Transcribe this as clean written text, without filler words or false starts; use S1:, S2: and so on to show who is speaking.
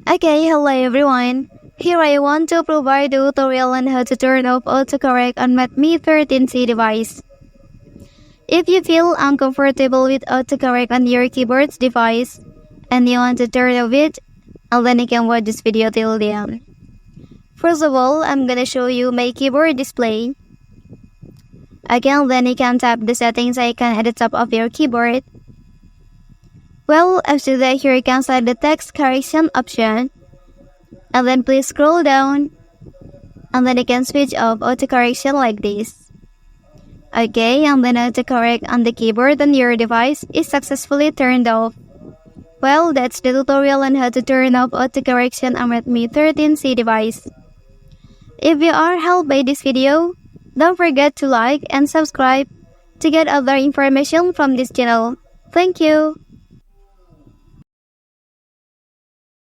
S1: Okay, hello everyone. Here I want to provide a tutorial on how to turn off autocorrect on Redmi 13c device. If you feel uncomfortable with autocorrect on your keyboard's device and you want to turn off it, then you can watch this video till the end. First of all, I'm gonna show you my keyboard display. Again, then you can tap the settings icon at the top of your keyboard. Well, after that, here you can select the text correction option. And then please scroll down. And then you can switch off autocorrection like this. Okay, and then autocorrect on the keyboard on your device is successfully turned off. Well, that's the tutorial on how to turn off autocorrection on Redmi 13c device. If you are helped by this video, don't forget to like and subscribe to get other information from this channel. Thank you.